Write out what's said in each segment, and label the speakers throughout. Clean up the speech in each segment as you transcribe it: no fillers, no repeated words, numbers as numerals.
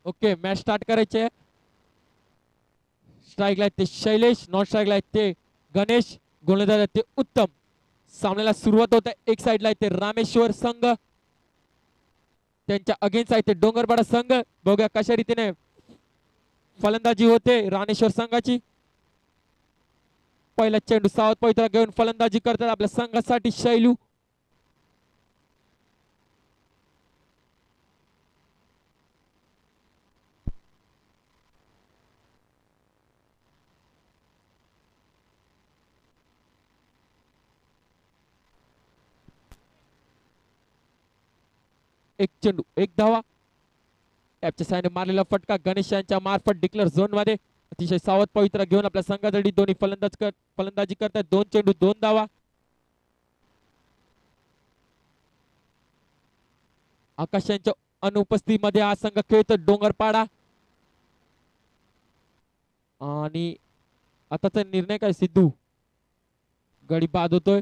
Speaker 1: Okay match start करायचे. स्ट्राईकला ते Shailesh, non स्ट्राईकला ते गणेश, गोलंदाज ते उत्तम. सामन्याला सुरुवात होत आहे. एक साइडला ते रामेश्वर संघ, त्यांच्या अगेन्स्ट आहे ते डोंगरपाडा संघ. बघूया कशा रीतीने फलंदाजी होते रामेश्वर संघाची. पहिला चेंडू सावध पवित्रा घेऊन फलंदाजी करतात आपल्या संघासाठी शैलू. एक चेंडू एक धावा. टॅपच्या साहाय्याने मारलेला फटका गणेश यांच्या मार्फत डिक्लेअर झोन मध्ये. अतिशय सावध पवित्रा घेऊन आपल्या संघासाठी दोन्ही फलंदाजी करतात. 2 चेंडू 2 धावा. आकाश यांच्या अनुपस्थितीमध्ये हा संघ खेळतो डोंगरपाडा. आणि आताचा निर्णय काय सिद्धू? गडी बाद होतोय.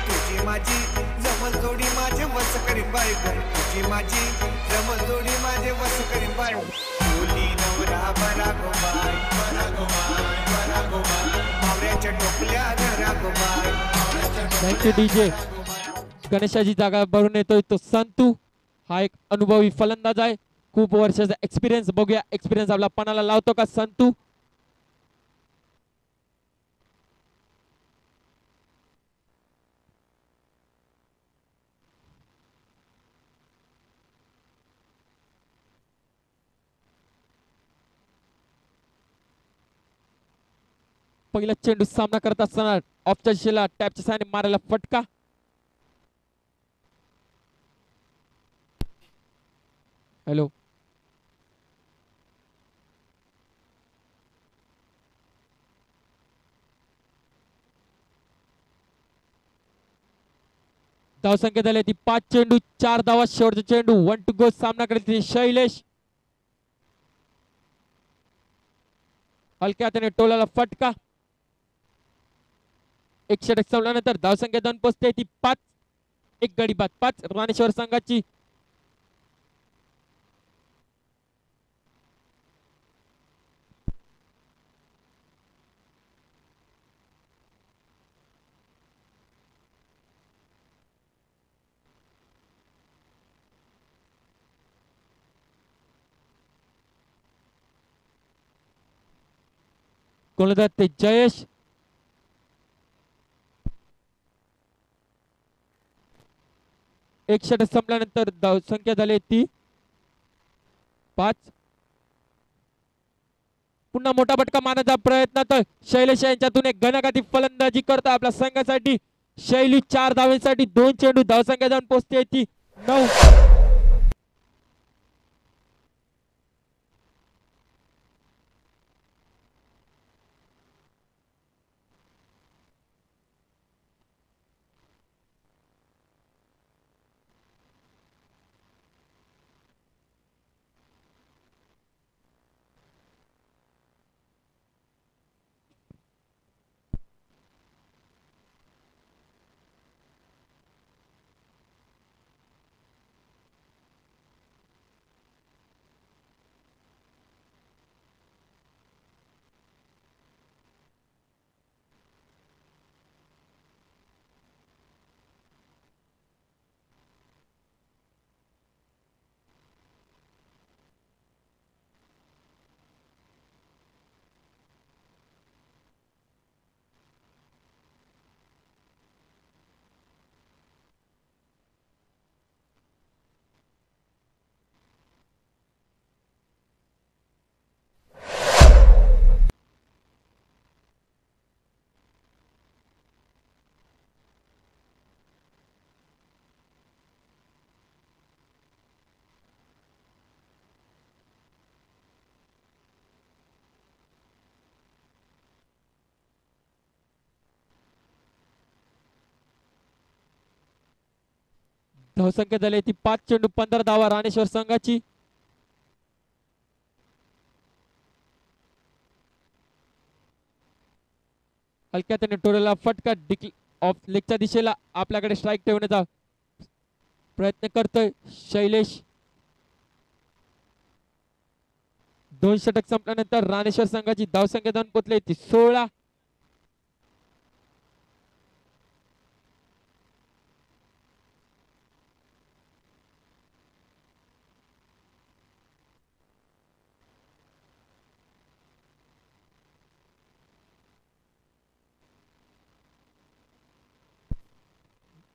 Speaker 2: तुझी माझी जमल जोडी माझे वस करीन बाय तुझी माझी जमल जोडी माझे वस करीन बाय बोली नवरा बरा गो बाय बरा गो बाय बरा गो बाय मावऱ्याच्या टोपल्या धरा गो बाय.
Speaker 1: Thank you DJ. गणेशाची जागा भरून येतोय तो संतू. हा एक अनुभवी फलंदाज आहे, खूप वर्षाचा एक्सपिरियन्स. बघूया एक्सपिरियन्स आपला पणाला लावतो का संतू. पहिला चेंडू सामना करत असताना ऑफच्या दिशेला टॅपच्या साहाय्याने मारायला फटका. हॅलो धावसंख्या झाली ती 5 चेंडू 4 धावा. शेवटचा चेंडू 1 टू गो. सामना करत शैलेश. हलक्या हाताने टोलाला फटका. एक षटक संपल्यानंतर धावसंख्या 2 पोचते ती 5. एक गडी बाद 5 रामेश्वर संघाची. गोलंदाज ते जयेश. एक षटक संपल्यानंतर धावसंख्या झाली ती 5. पुन्हा मोठा फटका मारण्याचा प्रयत्न तर शैलेश यांच्यातून एक घनघाती फलंदाजी करता आपल्या संघासाठी शैली. 4 धावेसाठी 2 चेंडू. धावसंख्या जाऊन पोहोचते ती 9. धावसंख्या झाली ती 5 चेंडू 15 धावा रामेश्वर संघाची. हलक्या त्याने टोळेला फटका. ऑफ लेगच्या दिशेला आपल्याकडे स्ट्राईक ठेवण्याचा प्रयत्न करतोय शैलेश. 2 षटक संपल्यानंतर राणेश्वर संघाची धावसंख्या जाऊन पोहोचली ती 16.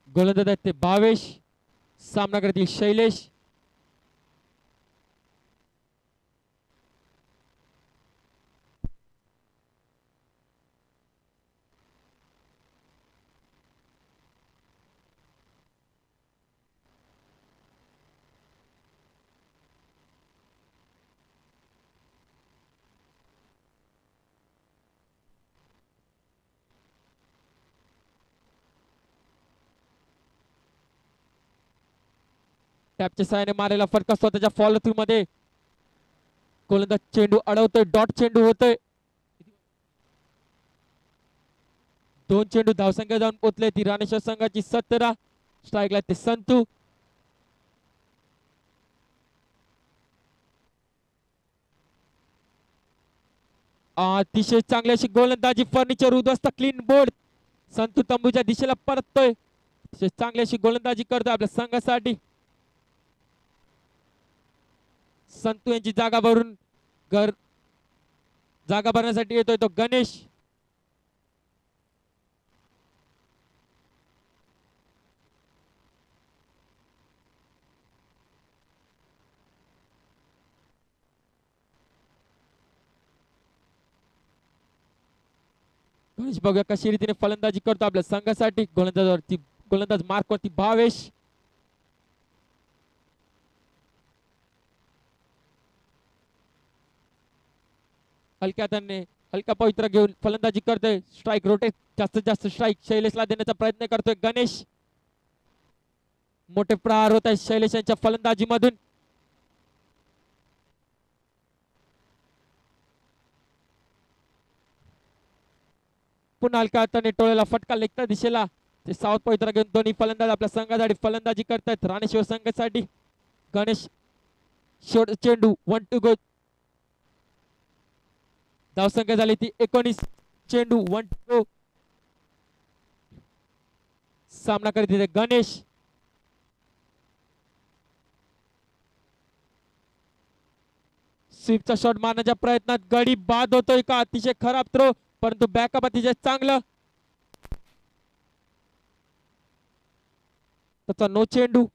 Speaker 1: गोलंदाज आहेत ते भावेश. सामना करतील शैलेश. टॅपच्या साहाय्याने मारलेला फटका स्वतःच्या फॉलो थ्रू मध्ये गोलंदाज चेंडू अडवतोय. डॉट चेंडू होतोय. 2 चेंडू धावसंख्या जाऊन पोहोचले ती राणेश्वर संघाची 17. स्ट्राईकला ते संतू. अतिशय चांगली अशी गोलंदाजी. फर्निचर उद्ध्वस्त. Clean board. संतू तंबूच्या दिशेला परततोय. अतिशय चांगली अशी गोलंदाजी करतोय आपल्या संघासाठी. संतू यांची जागा भरण्यासाठी येतोय तो गणेश. गणेश बघूया कशी रीतीने फलंदाजी करतो आपल्या संघासाठी. गोलंदाज मार्क वरती भावेश. हलक्या पवित्रा घेऊन फलंदाजी करतोय. Strike rotate. जास्तीत जास्त स्ट्राईक शैलेशला देण्याचा प्रयत्न करतोय गणेश. मोठे प्रहार होत आहेत शैलेश यांच्या फलंदाजी मधून. पुन्हा हलक्या हाताने टोळ्याला फटका लेगच्या दिशेला. ते साऊथ पवित्रा घेऊन दोन्ही फलंदाज आपल्या संघासाठी फलंदाजी करतायत राणेश्वर संघासाठी. गणेश चेंडू 1 टू गो. धावसंख्या झाली ती 19. चेंडू 1 टू गो. सामना करीत आहे गणेश. स्वीपचा शॉट मारण्याच्या प्रयत्नात गडी बाद होतोय का. अतिशय खराब थ्रो परंतु बॅकअप अतिशय चांगलं. त्याचा नो चेंडू.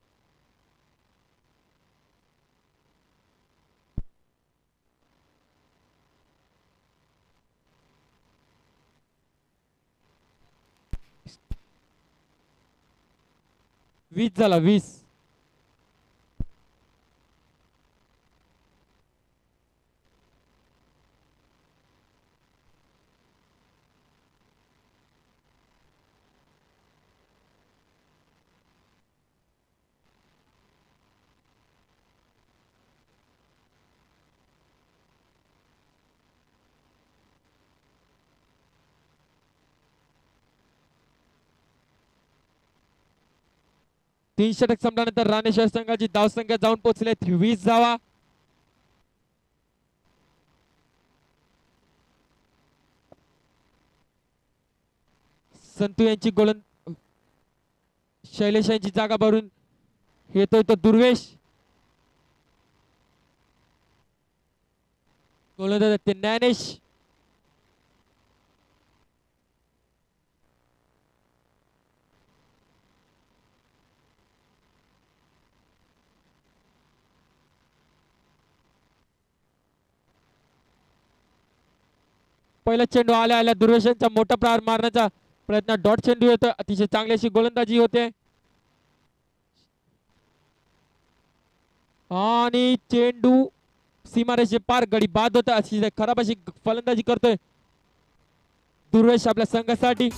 Speaker 1: वीस झाला 20. तीन षटक संपल्यानंतर राणेश्वर संघाची धावसंख्या जाऊन पोहोचले 20 धावा. संतू यांची शैलेश यांची जागा भरून येतोय तो दुर्वेश. गोलंदाज ते ज्ञानेश. पहिला चेंडू आल्या दुर्वेशांचा मोठा प्रहार मारण्याचा प्रयत्न. डॉट चेंडू येतो. अतिशय चांगली अशी गोलंदाजी होते आणि चेंडू सीमारेषे पार. गडी बाद होता. अशी खराब अशी फलंदाजी करतोय दुर्वेश आपल्या संघासाठी.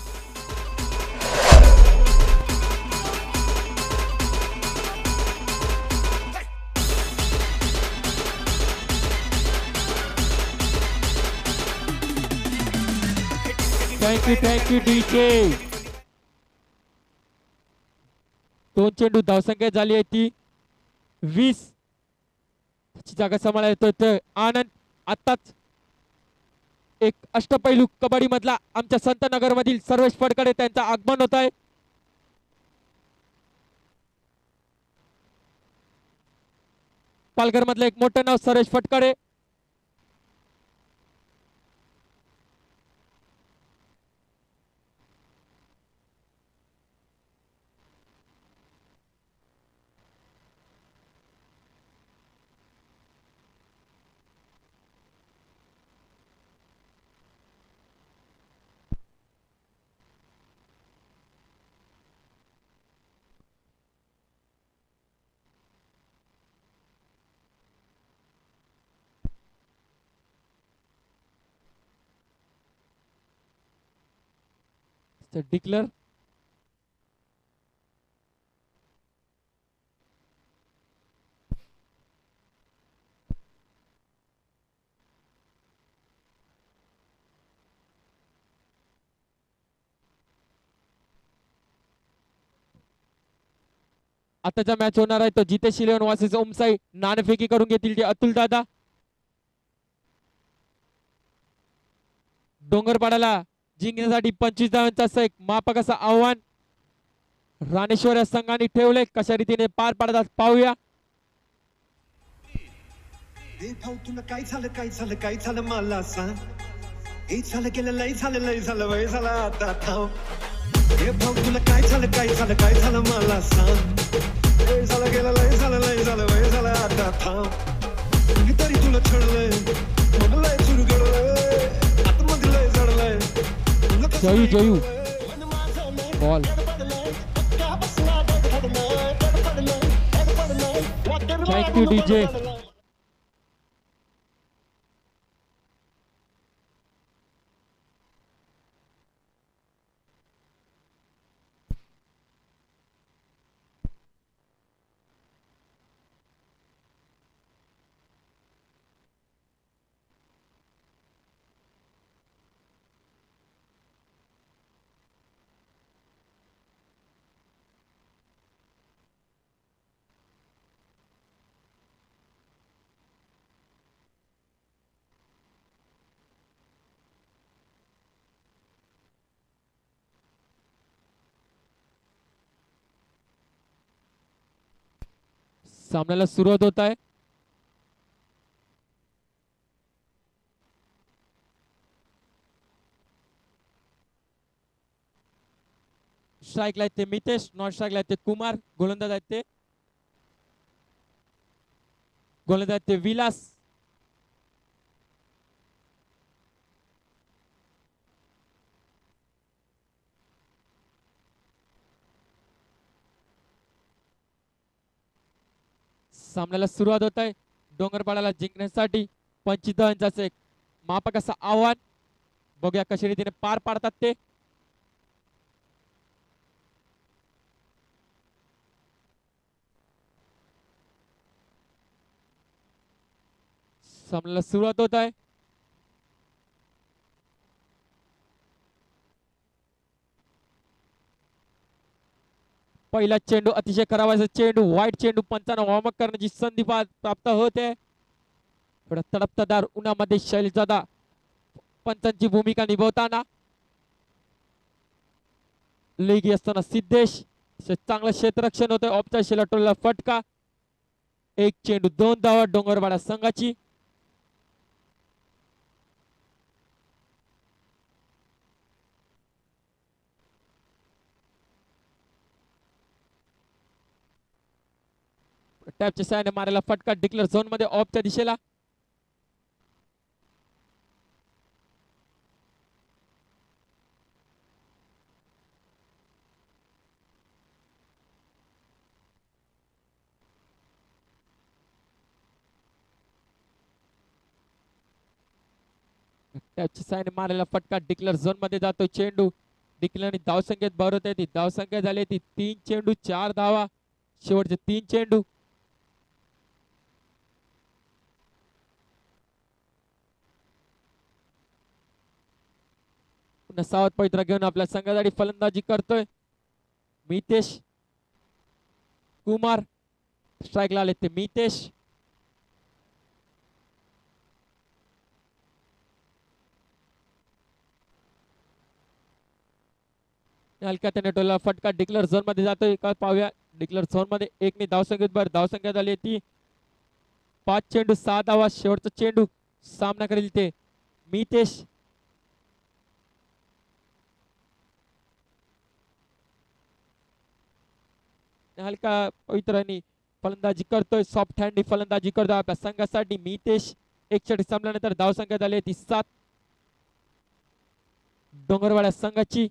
Speaker 1: Thank you DJ. 2 चेंडू धावसंख्या झाली आहे ती 20. त्याची जागा सांभाळा येतोय आनंद. आताच एक अष्टपैलू कबड्डी मधला आमच्या संतनगर मधील सर्वेश फडकडे त्यांचं आगमन होत आहे. पालघर मधलं एक मोठं नाव सर्वेश फटकडे. डिक्लेअर आताचा मॅच होणार आहे तो जितेश इलेव्हन वासेस ओमसाई. नाणेफेकी करून घेतील ते अतुल दादा. डोंगरपाड्याला जिंकण्यासाठी 25 धावांचा एक मापक असं आव्हान राणेश्वर या संघाने ठेवले. कशा रीतीने पार पाडतात पाहूया.
Speaker 3: तुला काय झालं मला सांग. हे झालं गेलं लय झालं वय झालं आता थांब. हे भाऊ तुला काय झालं मला सांग. हे झालं गेलं लय झालं वय झालं आता थांब. तरी तुला छळलंय मन लय सुरू घडलंय आतमध्ये लय जडलंय.
Speaker 1: जयू बॉल थँक यू डीजे. सामन्याला सुरुवात होत आहे. स्ट्राईकला आहेत ते मितेश. नॉन स्ट्राईकला आहेत ते कुमार. गोलंदाज आहेत ते विलास. सामन्याला सुरुवात होत आहे. डोंगरपाड्याला जिंकण्यासाठी 25 धावांचं एक मापक असं आव्हान. बघूया कशा रीतीने पार पाडतात ते. सामन्याला सुरुवात होत आहे. पहिला चेंडू अतिशय खराब चेंडू. वाईट चेंडू. पंचांना वॉर्मअप करण्याची संधी प्राप्त होते. तडपदार उन्हामध्ये शैलजादा पंचांची भूमिका निभवताना लेगी असताना सिद्धेश. चांगलं क्षेत्ररक्षण होतंय. ऑफच्या दिशेला टोलला फटका. एक चेंडू 2 धावा डोंगरवाडा संघाची. टॅपच्या साहाय्याने मारायला फटका. डिक्लेअर झोन मध्ये ऑफच्या दिशेला. टॅपच्या साहाय्याने मारायला फटका. डिक्लेअर झोन मध्ये जातो चेंडू. डिक्लेअर धावसंख्येत भर होते. ती धावसंख्या झाली ती 3 चेंडू 4 धावा. शेवटचे 3 चेंडू. सावध पवित्रा घेऊन आपल्या संघासाठी फलंदाजी करतोय मितेश. कुमार. स्ट्राईकला आले ते मितेश. हलक्या त्याने टोला फटका डिक्लेअर झोन मध्ये जातोय का पाहूया. डिक्लेअर झोन मध्ये एकने धावसंख्येत भर धावसंख्या झाली ती 5 चेंडू 6 धावा. शेवटचा चेंडू सामना करेल ते मितेश. हलका पवित्रांनी फलंदाजी करतोय. सॉफ्ट हँडी फलंदाजी करतोय आपल्या संघासाठी मितेश. 1 षटक संपल्यानंतर धावसंख्या झाली ती 7 डोंगरवाडा संघाची.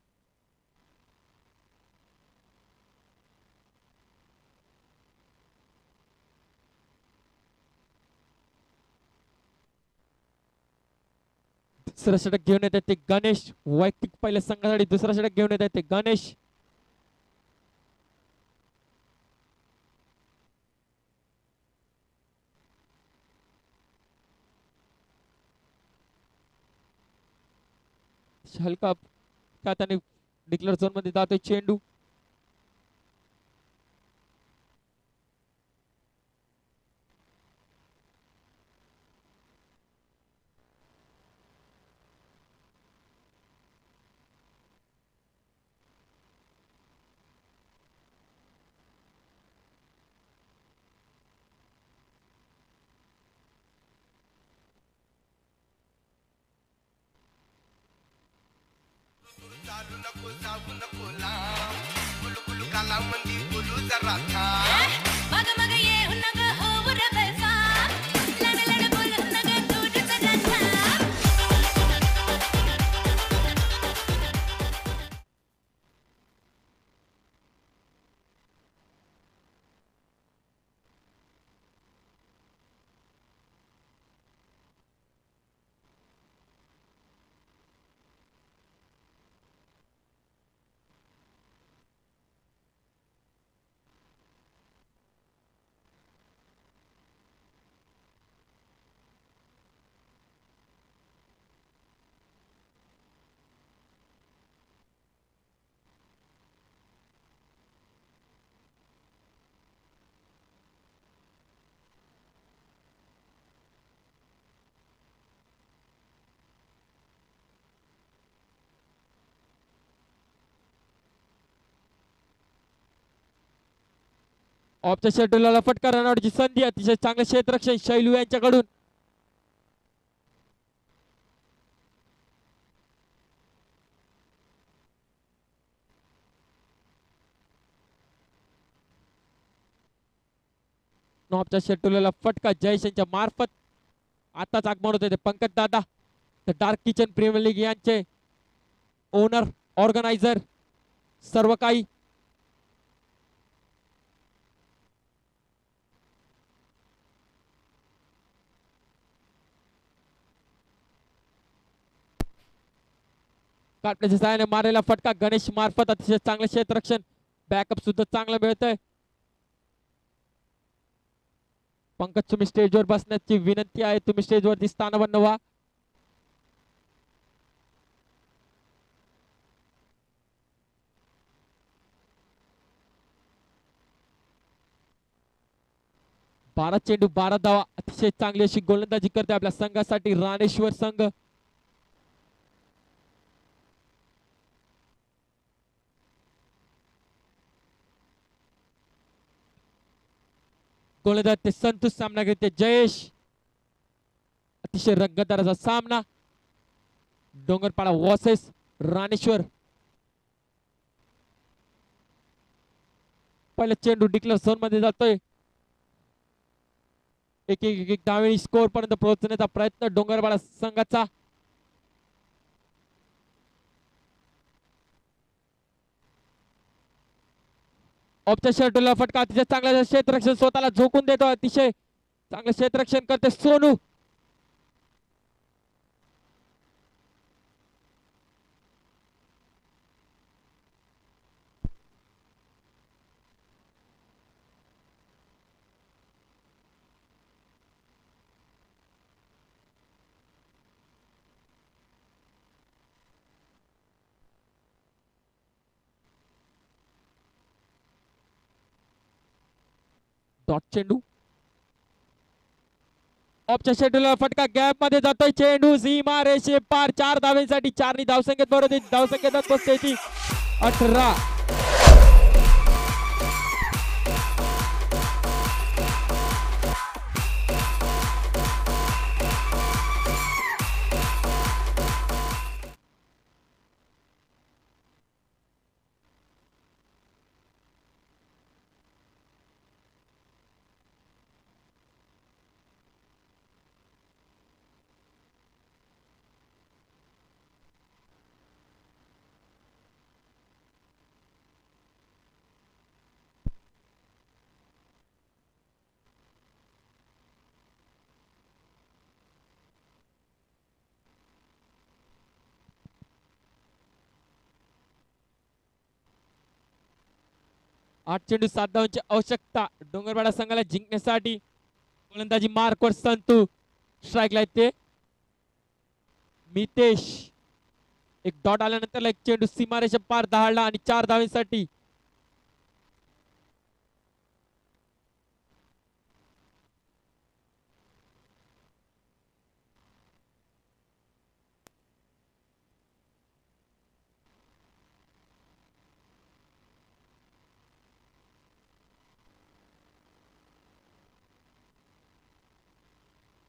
Speaker 1: दुसरं षटक घेऊन येतात ते गणेश. वैयक्तिक पहिल्या संघासाठी दुसरा षटक घेऊन येतात ते गणेश. हलका त्याने डिक्लेअर झोन मध्ये जातोय चेंडू.
Speaker 2: चालू नको जाऊ नको लांब गुलू गुलू काला मंदी गुलू जरा थांब
Speaker 4: मग मग ये नग हो रे बेफा लड लड बोल नग दूध जरा थांब.
Speaker 1: ऑफच्या शेड्यूलला फटका रनआउटची संधी. अतिशय चांगले क्षेत्ररक्षण शैलू यांच्याकडून. ऑफच्या शेड्यूलला फटका जयेश यांच्या मार्फत. आताच आगमन होते ते पंकज दादा the dark kitchen premier league यांचे ओनर ऑर्गनायझर सर्व काही. काटण्याच्या सहाय्याने मारलेला फटका गणेश मार्फत. अतिशय चांगले क्षेत्ररक्षण. बॅकअप सुद्धा चांगला मिळतंय. पंकज तुम्ही स्टेजवर बसण्याची विनंती आहे. तुम्ही स्टेजवरती स्थानबद्ध व्हा. बारा चेंडू 12 धावा. अतिशय चांगली अशी गोलंदाजी करते आपल्या संघासाठी राणेश्वर संघ. गोलंदाज ते संतोष. सामना घेते जयेश. अतिशय रंगतदार असा सामना. डोंगरपाडा वर्सेस राणेश्वर. पहिला चेंडू डिक्लेअर झोन मध्ये जातोय. एक डावेळी स्कोर पर्यंत पोहोचण्याचा प्रयत्न डोंगरपाडा संघाचा. ऑफच्या शेड्यूलला फटका. अतिशय चांगला क्षेत्ररक्षण. स्वतःला झोकून देतो. अतिशय चांगलं क्षेत्ररक्षण करते सोनू. डॉट चेंडू ऑफच्या शेड्यूलर फटका गॅप मध्ये जातोय चेंडू सीमा रेषे पार 4 धावेसाठी 4 धावसंख्येत बरोबर धावसंख्येत पोहोचते ती 18. आठ चेंडू 7 धावांची आवश्यकता डोंगरवाडा संघाला जिंकण्यासाठी. गोलंदाजी मार्कवर संतू स्ट्राईकला येते मितेश. एक डॉट आल्यानंतर एक चेंडू सीमारेषा पार दहाडला आणि 4 धावांसाठी.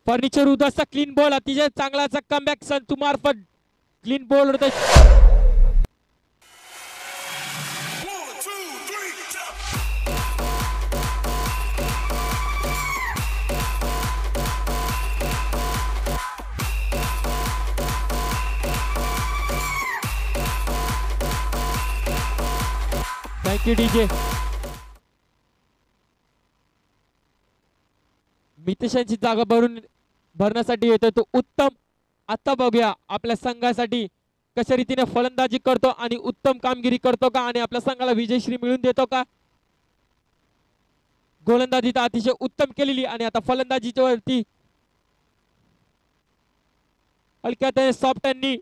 Speaker 1: फर्निचर उदासचा क्लीन बॉल अतिशय चांगलाचा कमबॅक संतू मार्फत क्लीन बॉल होते. Thank you DJ. मितेशांची जागा भरण्यासाठी येतोय तो उत्तम. आता बघूया आपल्या संघासाठी कशा रीतीने फलंदाजी करतो आणि उत्तम कामगिरी करतो का आणि आपल्या संघाला विजयश्री मिळवून देतो का. गोलंदाजी तर अतिशय उत्तम केलेली आणि आता फलंदाजीच्या वरती हलक्यात सॉफ्ट यांनी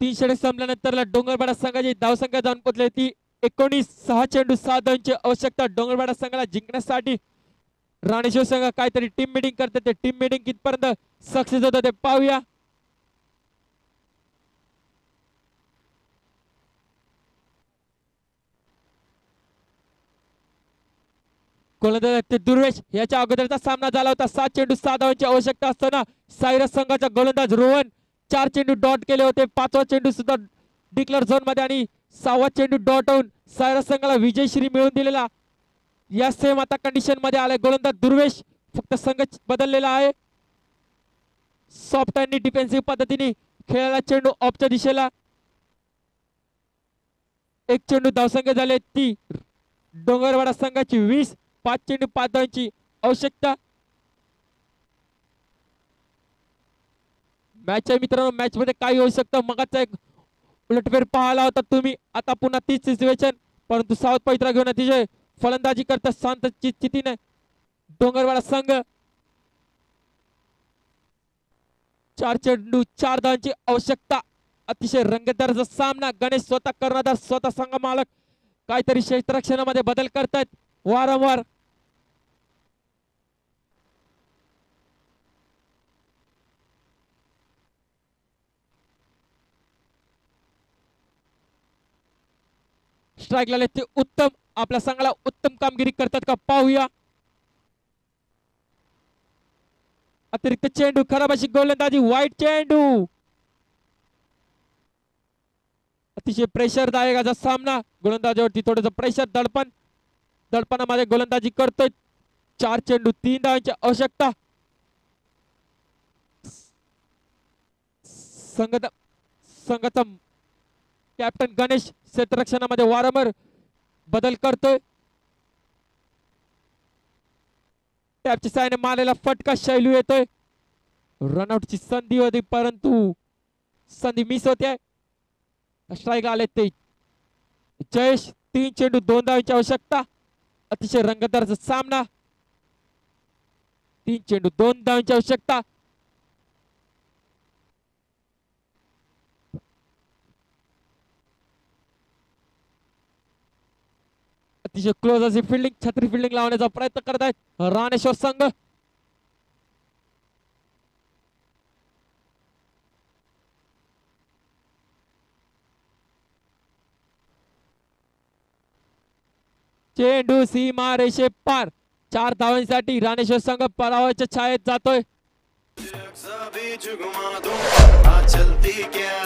Speaker 1: तीन षटक संपल्यानंतर डोंगरवाडा संघाची धावसंख्या जाऊन पोहोचली ती 19. 6 चेंडू 7 धावांची आवश्यकता डोंगरवाडा संघाला जिंकण्यासाठी. राणेश्वर संघ काहीतरी टीम मीटिंग करते ते टीम मीटिंग कितपर्यंत सक्सेस होतं ते पाहूया. गोलंदाज ते दुर्वेश याच्या अगोदरचा सामना झाला होता. 7 चेंडू 7 धावांची आवश्यकता असताना सायरस संघाचा गोलंदाज रोहन 4 चेंडू डॉट केले होते. 5वा चेंडू सुद्धा डिक्लेअर झोन मध्ये आणि 6वा चेंडू डॉट होऊन सायरस संघाला विजयश्री मिळवून दिलेला. या सेम आता कंडिशन मध्ये आलाय गोलंदाज दुर्वेश. फक्त संघ बदललेला आहे. सॉफ्ट आणि डिफेन्सिव्ह पद्धतीने खेळायला चेंडू ऑफच्या दिशेला. एक चेंडू धावसंख्या झाले ती डोंगरवाडा संघाची 20. 5 चेंडू 5 धावांची आवश्यकता. मॅच आहे मित्रांनो. मॅच मध्ये काय होऊ शकतं मगाचा एक उलटफेर पाहायला होता तुम्ही. आता पुन्हा तीच सिच्युएशन परंतु साऊथ पैत्रा घेऊन अतिशय फलंदाजी करतात शांत चित्तीने डोंगरवाडा संघ. 4 चेंडू 4 धावांची आवश्यकता. अतिशय रंगतदारचा सामना. गणेश स्वतः कर्णधार स्वतः संघ मालक काहीतरी क्षेत्ररक्षणामध्ये बदल करतायत वारंवार. स्ट्राईकला ते उत्तम. आपल्या संघाला उत्तम कामगिरी करतात का पाहूया. अतिरिक्त चेंडू खराब अशी गोलंदाजी. वाईट चेंडू. अतिशय प्रेशरदायक असा सामना. गोलंदाजीवरती थोडंसं प्रेशर दडपणामध्ये गोलंदाजी करतोय. 4 चेंडू 3 धावांची आवश्यकता. संघाचा कॅप्टन गणेश क्षेत्ररक्षणामध्ये वारंवार बदल करतोय. टॅपच्या साहाय्याने मारलेला फटका शैलू येतोय. रनआउटची संधी होती परंतु संधी मिस होते. स्ट्राईक आले ते जयेश. 3 चेंडू 2 धावांची आवश्यकता. अतिशय रंगतदारचा सामना. 3 चेंडू 2 धावांची आवश्यकता. अतिशय क्लोज अशी फिल्डिंग, छत्री फिल्डिंग लावण्याचा प्रयत्न करत आहेत राणेश्वर संघ. चेंडू सीमा रेषे पार. 4 धावांसाठी राणेश्वर संघ पराभवाच्या छायेत जातोय.
Speaker 2: सभी जुगमा दूं, आज चलती क्या